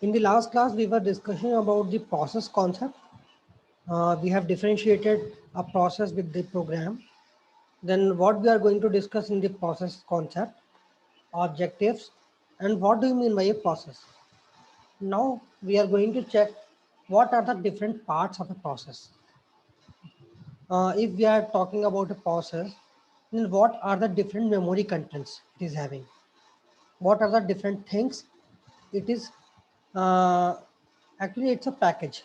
In the last class, we were discussing about the process concept. We have differentiated a process with the program. Then what we are going to discuss in the process concept, objectives, and what do you mean by a process? Now we are going to check what are the different parts of a process. If we are talking about a process, then what are the different memory contents it is having? What are the different things it is uh, actually it's a package.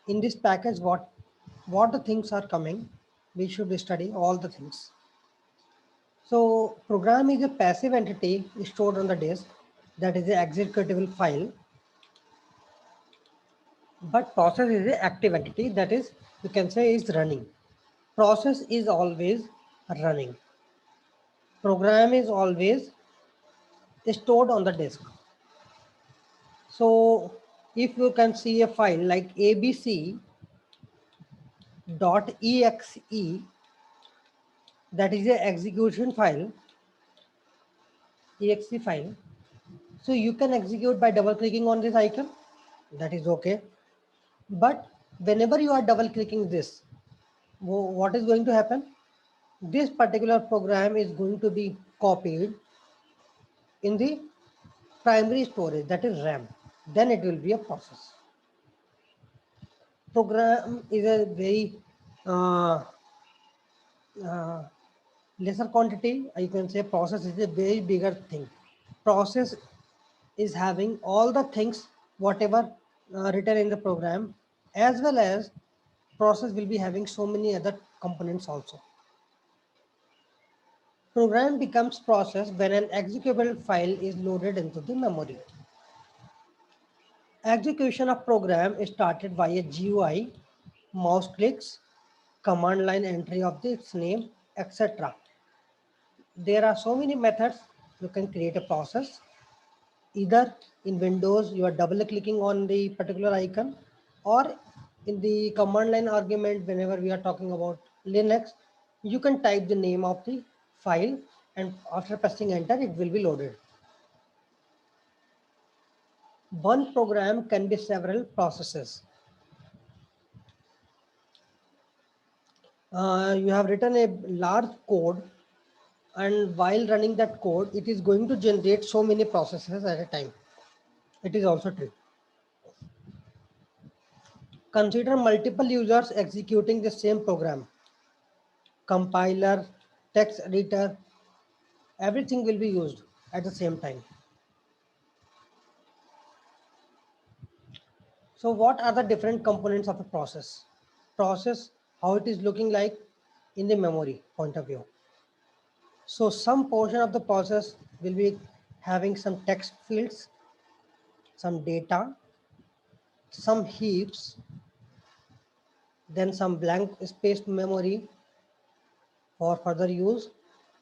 In this package, what the things are coming, we should study all the things. So program is a passive entity stored on the disk, that is an executable file, but process is an active entity, that is, you can say, is running. Process is always running. Program is always stored on the disk. So if you can see a file like abc.exe, that is a execution file, exe file. So you can execute by double clicking on this icon, that is okay. But whenever you are double clicking this, what is going to happen? This particular program is going to be copied in the primary storage, that is RAM. Then it will be a process. Program is a very uh, uh, lesser quantity. You can say process is a very bigger thing. Process is having all the things whatever written in the program, as well as process will be having so many other components also. Program becomes process when an executable file is loaded into the memory. Execution of program is started by a GUI, mouse clicks, command line entry of its name, etc. There are so many methods you can create a process. Either in Windows, you are double clicking on the particular icon, or in the command line argument, whenever we are talking about Linux, you can type the name of the file, and after pressing enter, it will be loaded. One program can be several processes. You have written a large code, and while running that code, it is going to generate so many processes at a time. It is also true. Consider multiple users executing the same program. Compiler, text editor, everything will be used at the same time. So what are the different components of a process? Process, how it is looking like in the memory point of view. So some portion of the process will be having some text fields, some data, some heaps, then some blank space memory for further use,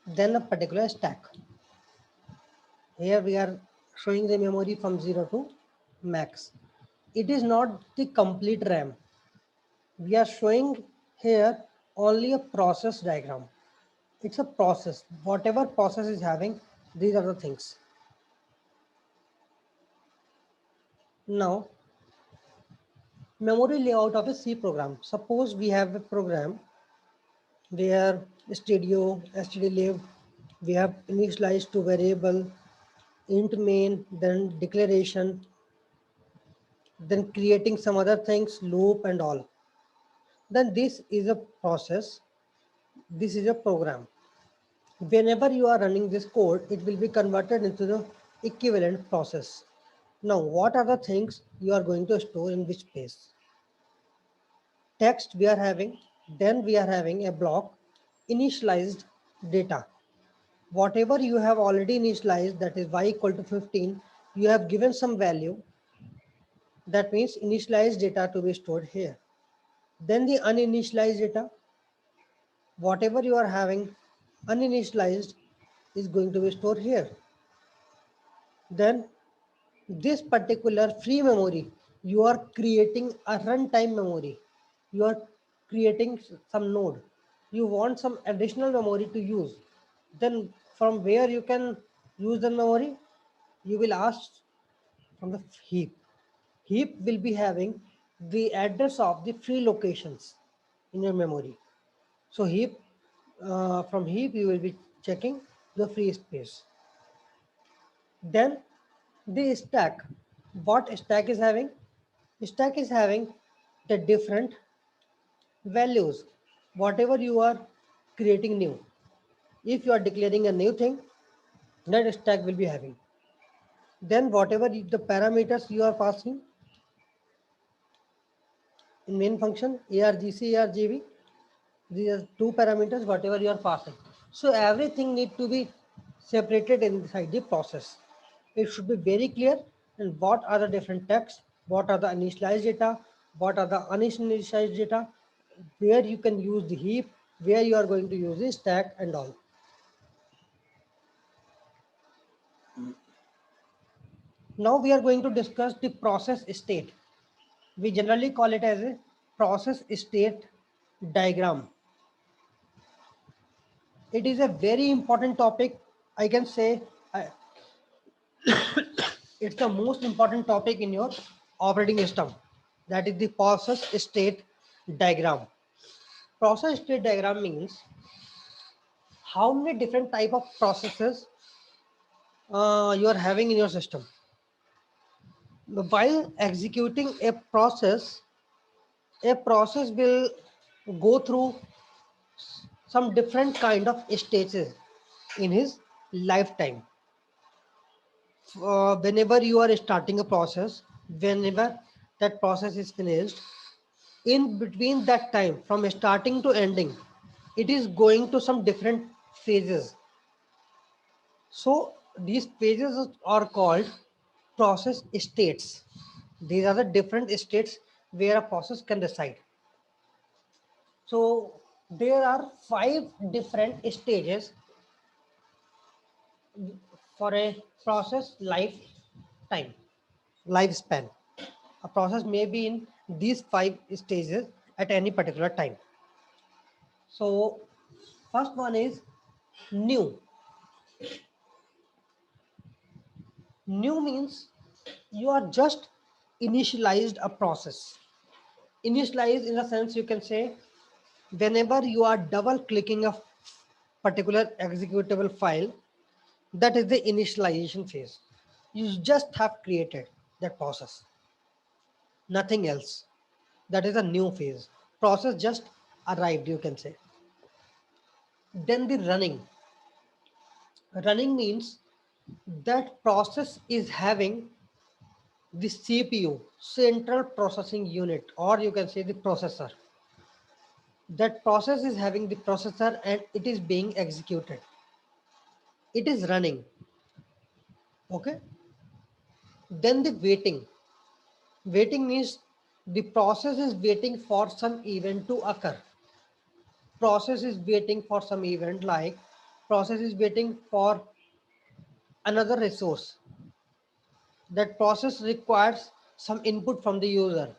then a particular stack. Here we are showing the memory from 0 to max. It is not the complete RAM. We are showing here only a process diagram. It's a process. Whatever process is having, these are the things. Now, memory layout of a C program. Suppose we have a program where std lib, we have initialized to variable, int main, then declaration, then creating some other things, loop and all. Then this is a process, this is a program. Whenever you are running this code, it will be converted into the equivalent process. Now, what are the things you are going to store in which place? Text we are having, then we are having a block, initialized data. Whatever you have already initialized, that is y equal to 15, you have given some value. That means initialized data to be stored here. Then the uninitialized data, whatever you are having uninitialized is going to be stored here. Then this particular free memory, you are creating a runtime memory. You are creating some node. You want some additional memory to use. Then from where you can use the memory, you will ask from the heap. Heap will be having the address of the free locations in your memory. So heap, from heap you will be checking the free space. Then the stack. What stack is having? Stack is having the different values, whatever you are creating new. If you are declaring a new thing, that stack will be having. Then whatever the parameters you are passing in main function, argc, argv, these are two parameters, whatever you are passing. So everything need to be separated inside the process. It should be very clear and what are the different texts, what are the initialized data, what are the uninitialized data, where you can use the heap, where you are going to use the stack and all. Now we are going to discuss the process state. We generally call it as a process state diagram. It is a very important topic. I can say it's the most important topic in your operating system. That is the process state diagram. Process state diagram means how many different type of processes you are having in your system. While executing a process will go through some different kind of stages in his lifetime. Whenever you are starting a process, whenever that process is finished, in between that time from starting to ending, it is going to some different phases. So these phases are called process states. These are the different states where a process can reside. So there are 5 different stages for a process lifetime, lifespan. A process may be in these 5 stages at any particular time. So first one is new. New means you are just initialized a process. Initialize in the sense you can say whenever you are double clicking a particular executable file, that is the initialization phase. You just have created that process, nothing else. That is a new phase. Process just arrived, you can say. Then the running. Running means that process is having the CPU, central processing unit, or you can say the processor. That process is having the processor and it is being executed. It is running. Okay. Then the waiting. Waiting means the process is waiting for some event to occur. Process is waiting for some event, like process is waiting for another resource. That process requires some input from the user.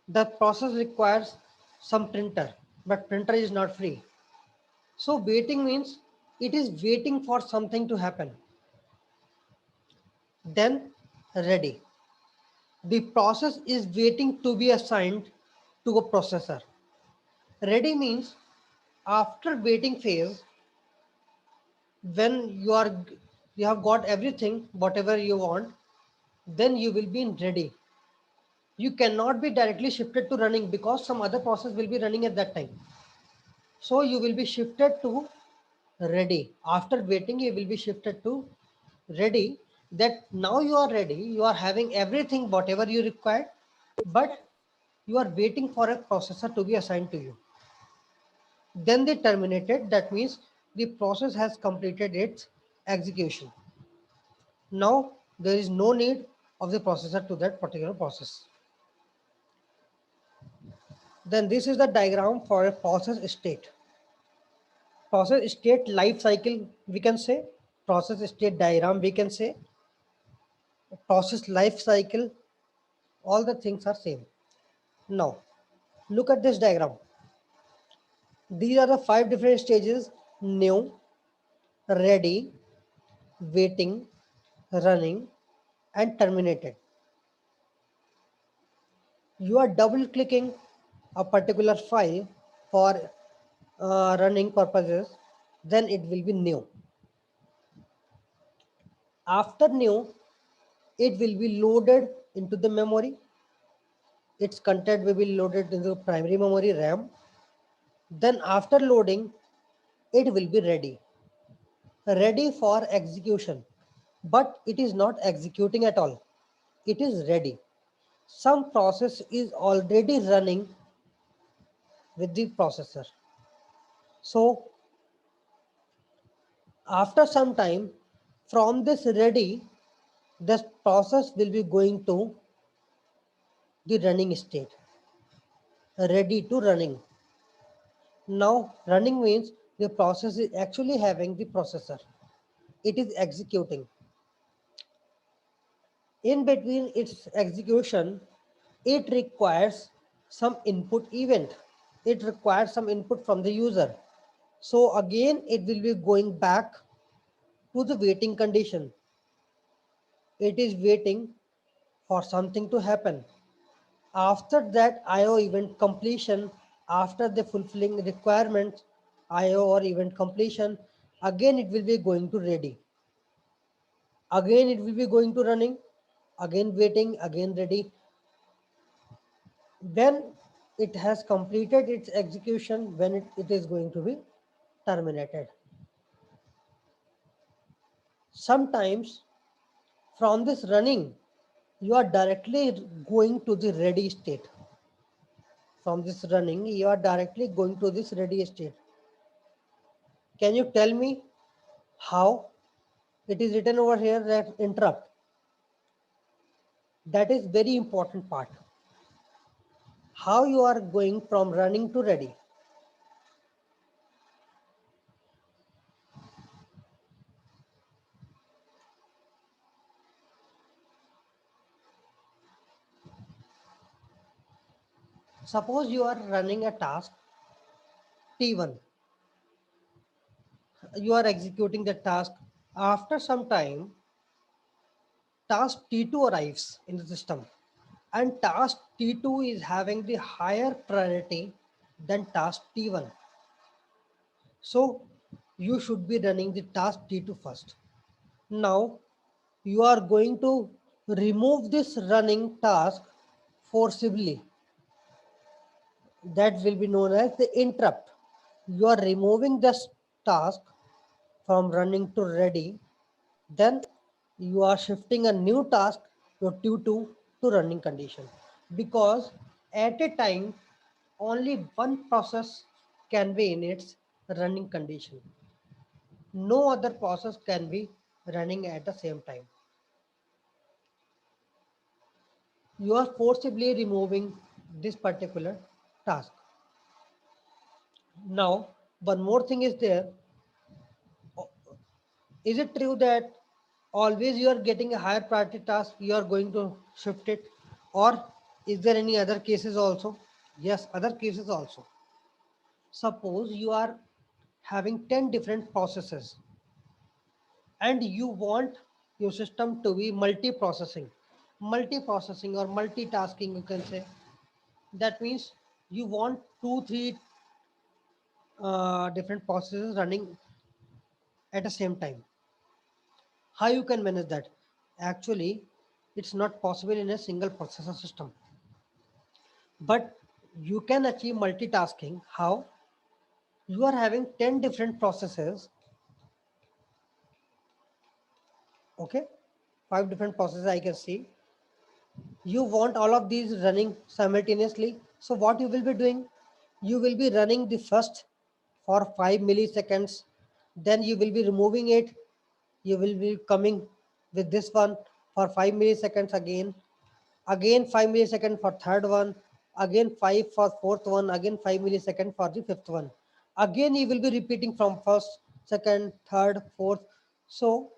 That process requires some printer, but printer is not free. So waiting means it is waiting for something to happen. Then ready. The process is waiting to be assigned to a processor. Ready means after waiting phase, when you have got everything, whatever you want, then you will be in ready. You cannot be directly shifted to running because some other process will be running at that time. So you will be shifted to ready. After waiting, you will be shifted to ready. That now you are ready. You are having everything, whatever you require, but you are waiting for a processor to be assigned to you. Then they terminated. That means the process has completed its execution. Now there is no need of the processor to that particular process. Then this is the diagram for a process state. Process state life cycle, we can say. Process state diagram, we can say. Process life cycle, all the things are same. Now look at this diagram. These are the 5 different stages: new, ready, waiting, running, and terminated. you are double clicking a particular file for running purposes, then it will be new. After new, it will be loaded into the memory. Its content will be loaded into primary memory RAM. Then after loading, it will be ready for execution. But it is not executing at all. It is ready. Some process is already running with the processor. So after some time, from this ready, this process will be going to the running state, ready to running. Now running means the process is actually having the processor. It is executing. In between its execution, it requires some input event. It requires some input from the user. So again, it will be going back to the waiting condition. It is waiting for something to happen. After that IO event completion, after the fulfilling requirements, IO or event completion, again it will be going to ready. Again it will be going to running, again waiting, again ready. Then it has completed its execution when it is going to be terminated. Sometimes from this running, you are directly going to the ready state. From this running, you are directly going to this ready state. Can you tell me how? It is written over here that interrupt. That is very important part. How you are going from running to ready. Suppose you are running a task T1. You are executing the task. After some time, task T2 arrives in the system. And task T2 is having the higher priority than task T1. So you should be running the task T2 first. Now you are going to remove this running task forcibly. That will be known as the interrupt. You are removing this task from running to ready. Then you are shifting a new task to T2 to running condition. Because at a time, only one process can be in its running condition. No other process can be running at the same time. You are forcibly removing this particular task. Now, one more thing is there. Is it true that always you are getting a higher priority task, you are going to shift it? Or is there any other cases also? Yes, other cases also. Suppose you are having 10 different processes and you want your system to be multiprocessing or multitasking, you can say. That means you want two, three different processes running at the same time. How you can manage that? Actually, it's not possible in a single processor system. But you can achieve multitasking. How? You are having 10 different processes, okay? 5 different processes I can see. You want all of these running simultaneously. So what you will be doing? You will be running the first for 5 milliseconds. Then you will be removing it. You will be coming with this one for 5 milliseconds again 5 milliseconds for third one, again 5 for fourth one, again 5 milliseconds for the fifth one. Again you will be repeating from first, second, third, fourth. So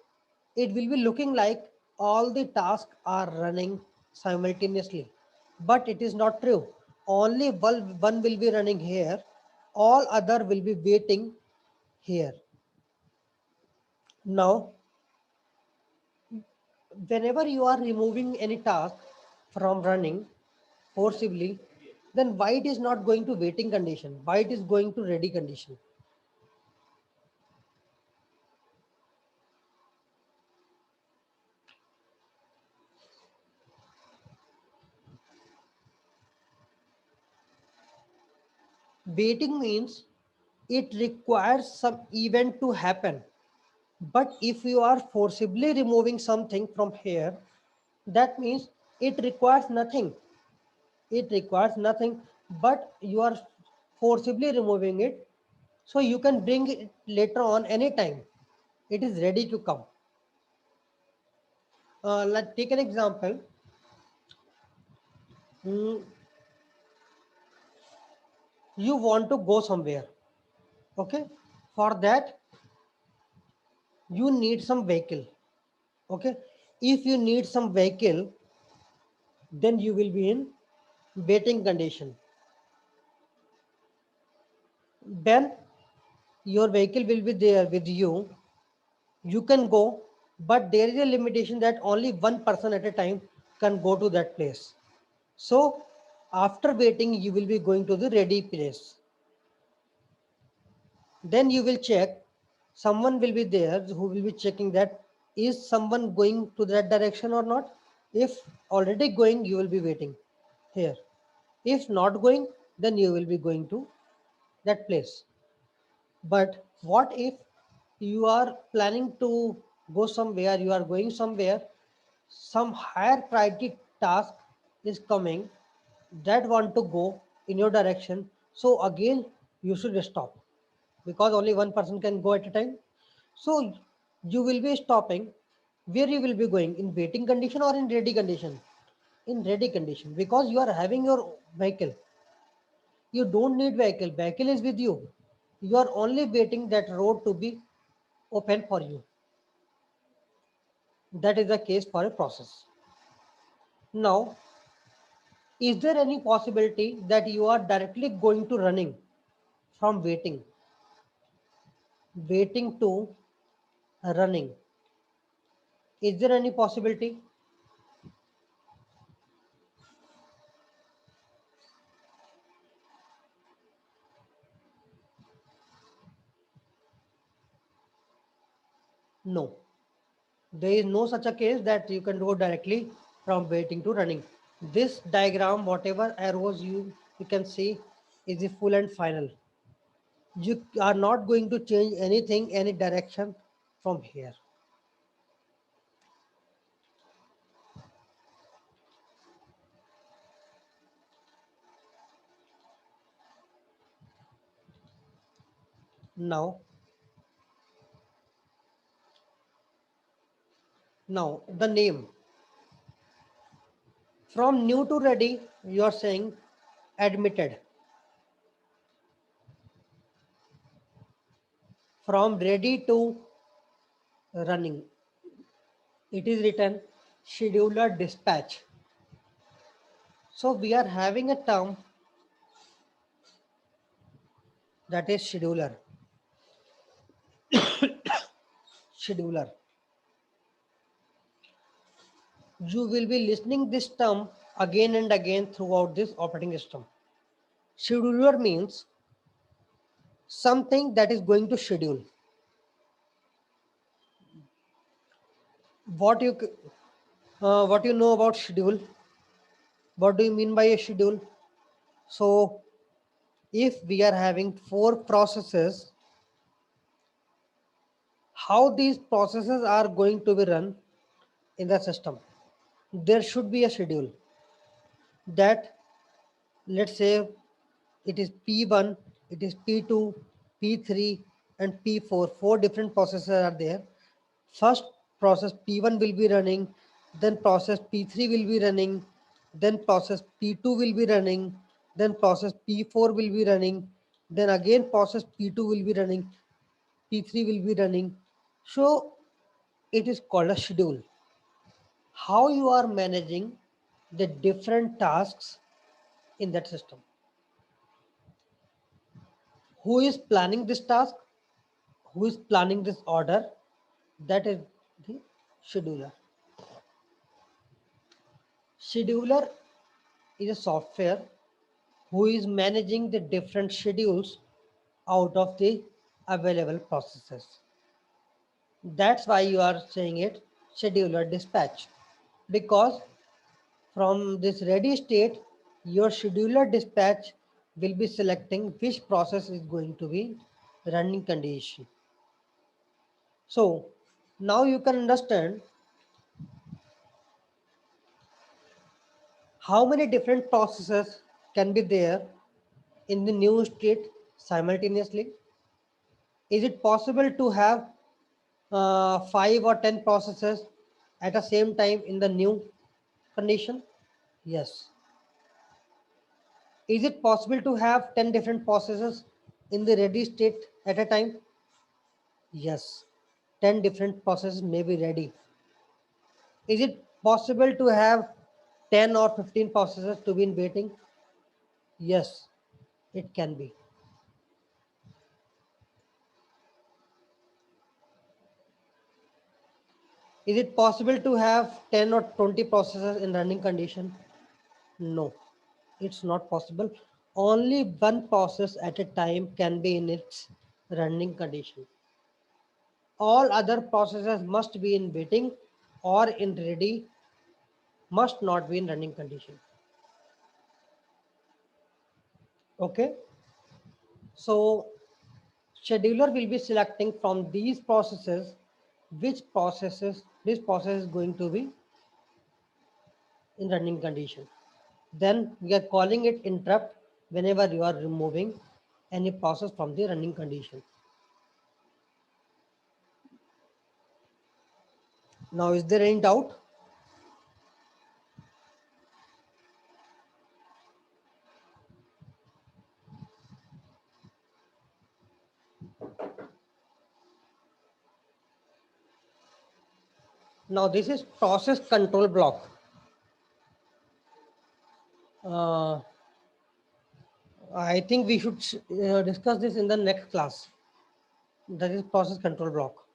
it will be looking like all the tasks are running simultaneously, but it is not true. Only one will be running here, all other will be waiting here. Now whenever you are removing any task from running, forcibly, then why it is not going to waiting condition? Why it is going to ready condition? Waiting means it requires some event to happen. But if you are forcibly removing something from here, that means it requires nothing. It requires nothing, but you are forcibly removing it. So you can bring it later on anytime. It is ready to come. Let's take an example. Mm, you want to go somewhere. Okay. For that, you need some vehicle. Okay. If you need some vehicle, then you will be in waiting condition. Then your vehicle will be there with you. You can go, but there is a limitation that only one person at a time can go to that place. So after waiting, you will be going to the ready place. Then you will check, someone will be there who will be checking that is someone going to that direction or not. If already going, you will be waiting here. If not going, then you will be going to that place. But what if you are planning to go somewhere, you are going somewhere, some higher priority task is coming that want to go in your direction. So again, you should stop because only one person can go at a time. So you will be stopping where you will be going in waiting condition or in ready condition. In ready condition because you are having your vehicle. You don't need vehicle. Vehicle is with you. You are only waiting that road to be open for you. That is the case for a process. Now, is there any possibility that you are directly going to running from waiting to running? Is there any possibility? No. There is no such a case that you can go directly from waiting to running. This diagram, whatever arrows you can see, is the full and final. You are not going to change anything, any direction from here. Now, now the name from new to ready, you are saying admitted. From ready to running, it is written scheduler dispatch. So we are having a term that is scheduler. Scheduler. You will be listening this term again and again throughout this operating system. Scheduler means something that is going to schedule. What you what you know about schedule? What do you mean by a schedule? So if we are having four processes, how these processes are going to be run in the system? There should be a schedule that, let's say, it is P1, it is P2, P3, and P4. Four different processes are there. First process P1 will be running, then process P3 will be running, then process P2 will be running, then process P4 will be running, then again process P2 will be running, P3 will be running. So it is called a schedule. How you are managing the different tasks in that system. Who is planning this task? Who is planning this order? That is the scheduler. Scheduler is a software who is managing the different schedules out of the available processes. That's why you are saying it scheduler dispatch, because from this ready state, your scheduler dispatch will be selecting which process is going to be running condition. So now you can understand how many different processes can be there in the new state simultaneously. Is it possible to have 5 or 10 processes at the same time in the new condition? Yes. Is it possible to have 10 different processes in the ready state at a time? Yes. 10 different processes may be ready. Is it possible to have 10 or 15 processes to be in waiting? Yes, it can be. Is it possible to have 10 or 20 processes in running condition? No, it's not possible. Only one process at a time can be in its running condition. All other processes must be in waiting or in ready, must not be in running condition. Okay, so scheduler will be selecting from these processes which processes this process is going to be in running condition. Then we are calling it interrupt whenever you are removing any process from the running condition. Now, is there any doubt? Now, this is process control block. Uh, I think we should discuss this in the next class. That is process control block.